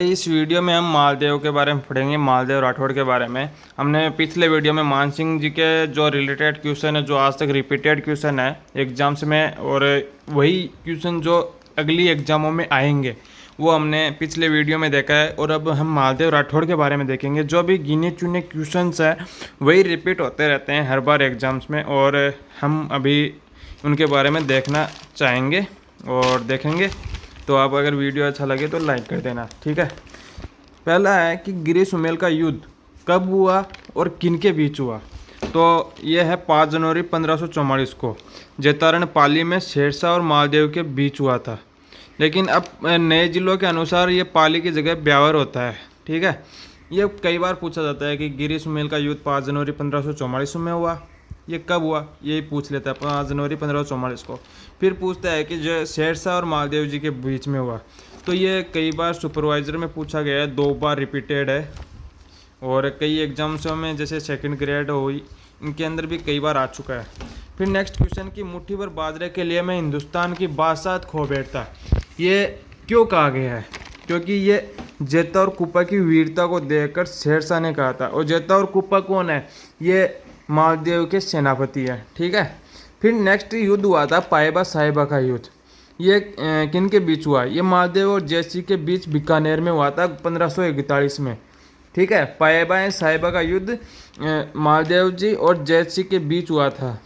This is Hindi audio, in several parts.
इस वीडियो में हम मालदेव के बारे में पढ़ेंगे, मालदेव राठौड़ के बारे में। हमने पिछले वीडियो में मान सिंह जी के जो रिलेटेड क्वेश्चन है, जो आज तक रिपीटेड क्वेश्चन है एग्जाम्स में, और वही क्वेश्चन जो अगली एग्जामों में आएंगे, वो हमने पिछले वीडियो में देखा है। और अब हम मालदेव राठौड़ के बारे में देखेंगे। जो भी गिने चुने क्वेश्चंस हैं वही रिपीट होते रहते हैं हर बार एग्जाम्स में, और हम अभी उनके बारे में देखना चाहेंगे और देखेंगे। तो आप अगर वीडियो अच्छा लगे तो लाइक कर देना, ठीक है। पहला है कि गिरी सुमेल का युद्ध कब हुआ और किन के बीच हुआ। तो यह है 5 जनवरी 1544 को जैतारण पाली में शेरशाह और मालदेव के बीच हुआ था। लेकिन अब नए जिलों के अनुसार ये पाली की जगह ब्यावर होता है, ठीक है। ये कई बार पूछा जाता है कि गिरी सुमेल का युद्ध 5 जनवरी 1544 में हुआ, ये कब हुआ, यही पूछ लेता है 5 जनवरी 1544 को। फिर पूछता है कि जो शेरशाह और मालदेव जी के बीच में हुआ। तो ये कई बार सुपरवाइजर में पूछा गया है, 2 बार रिपीटेड है। और कई एग्जाम्सों में जैसे सेकंड ग्रेड हुई, इनके अंदर भी कई बार आ चुका है। फिर नेक्स्ट क्वेश्चन की मुट्ठी भर बाजरे के लिए मैं हिंदुस्तान की बादशाहत खो बैठता, ये क्यों कहा गया है? क्योंकि ये जेता और कुप्पा की वीरता को देखकर शेरशाह ने कहा था। और जेता और कुप्पा कौन है? ये मालदेव के सेनापति है, ठीक है। फिर नेक्स्ट युद्ध हुआ था पाएबा साहिबा का युद्ध। ये किन के बीच हुआ? ये मालदेव और जयसिंह के बीच बीकानेर में हुआ था 1541 में, ठीक है। पाएबा साहिबा का युद्ध मालदेव जी और जयसिंह के बीच हुआ था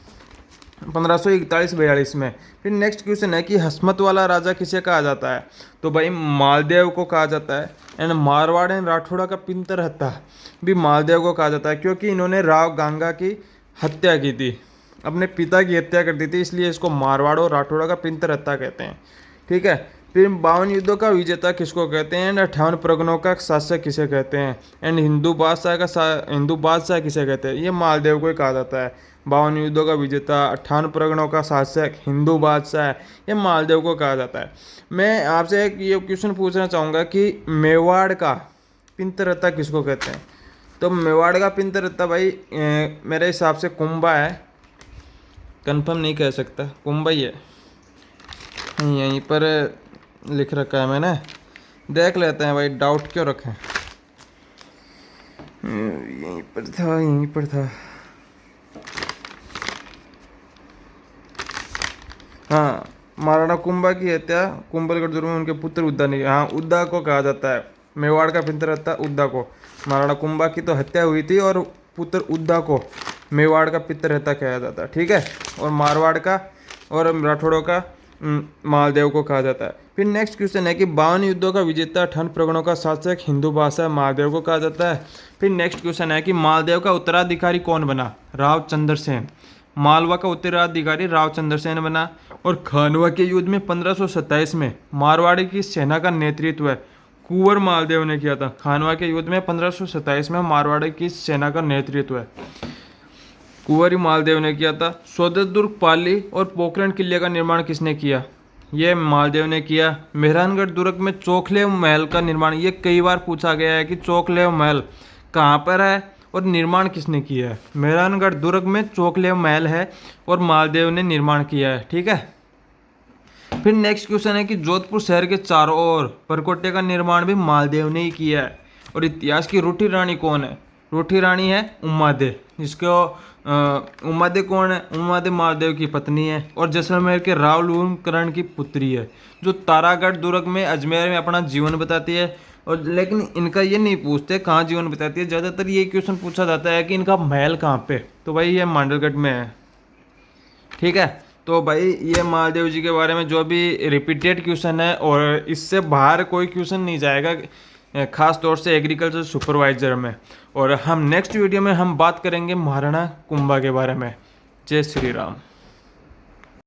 1541-42 में। फिर नेक्स्ट क्वेश्चन है कि हसमत वाला राजा किसे कहा जाता है? तो भाई मालदेव को कहा जाता है। एंड मारवाड़ एंड राठौड़ा का पिंतरहत्ता भी मालदेव को कहा जाता है, क्योंकि इन्होंने राव गांगा की हत्या की थी, अपने पिता की हत्या कर दी थी, इसलिए इसको मारवाड़ और राठौड़ा का पिंतरहत्ता कहते हैं, ठीक है। फिर 52 युद्धों का विजेता किसको कहते हैं? एंड 58 परगनों का शासक किसे कहते हैं? एंड हिंदू बादशाह किसे कहते हैं? ये मालदेव को ही कहा जाता है। 52 युद्धों का विजेता, 58 परगनों का शासक, हिंदू बादशाह, ये मालदेव को कहा जाता है। मैं आपसे एक ये क्वेश्चन पूछना चाहूँगा कि मेवाड़ का पिंतरहत्ता किसको कहते हैं? तो मेवाड़ का पिंतरहत्ता भाई मेरे हिसाब से कुंभा है, कंफर्म नहीं कह सकता, कुंभा ही है। यहीं पर लिख रखा है, मैंने देख लेते हैं भाई, डाउट क्यों रखें। यहीं पर था। हाँ, महाराणा कुंभा की हत्या कुंभलगढ़ दुर्ग में उनके पुत्र उद्दा ने, हाँ उद्दा को कहा जाता है। मेवाड़ का पिंतरहत्ता उद्दा को, महाराणा कुंभा की तो हत्या हुई थी और पुत्र उद्दा को मेवाड़ का पिंतरहत्ता कहा जाता है, ठीक है। और मारवाड़ का और राठौड़ों का मालदेव को कहा जाता है। फिर नेक्स्ट क्वेश्चन है कि 52 युद्धों का विजेता, 58 परगनों का शासक, हिंदू बादशाह मालदेव को कहा जाता है। फिर नेक्स्ट क्वेश्चन है कि मालदेव का उत्तराधिकारी कौन बना? राव चंद्रसेन। मालवा का उत्तराधिकारी राव चंद्रसेन बना। और खानवा के युद्ध में 1527 में मारवाड़ी की सेना का नेतृत्व कुंवर मालदेव ने किया था। खानवा के युद्ध में 1527 में मारवाड़ी की सेना का नेतृत्व कुंवर मालदेव ने किया था। स्वदेश दुर्ग, पाली और पोखरण किले का निर्माण किसने किया? ये मालदेव ने किया। मेहरानगढ़ दुर्ग में चोखलेव महल का निर्माण, ये कई बार पूछा गया है कि चोखलेव महल कहाँ पर है और निर्माण किसने किया है? मेहरानगढ़ दुर्ग में चोखलेव महल है और मालदेव ने निर्माण किया है, ठीक है। फिर नेक्स्ट क्वेश्चन है कि जोधपुर शहर के चारों ओर परकोटे का निर्माण भी मालदेव ने ही किया है। और इतिहास की रूठी रानी कौन है? रूठी रानी है उमादे, जिसको उमादे कौन है? उमादे मालदेव की पत्नी है और जैसलमेर के रावलून करण की पुत्री है, जो तारागढ़ दुर्ग में अजमेर में अपना जीवन बताती है। और लेकिन इनका ये नहीं पूछते कहाँ जीवन बताती है, ज़्यादातर ये क्वेश्चन पूछा जाता है कि इनका महल कहाँ पे। तो भाई ये मांडलगढ़ में है, ठीक है। तो भाई ये मालदेव जी के बारे में जो भी रिपीटेड क्वेश्चन है, और इससे बाहर कोई क्वेश्चन नहीं जाएगा, खास तौर से एग्रीकल्चर सुपरवाइजर में। और हम नेक्स्ट वीडियो में हम बात करेंगे महाराणा कुंभा के बारे में। जय श्री राम।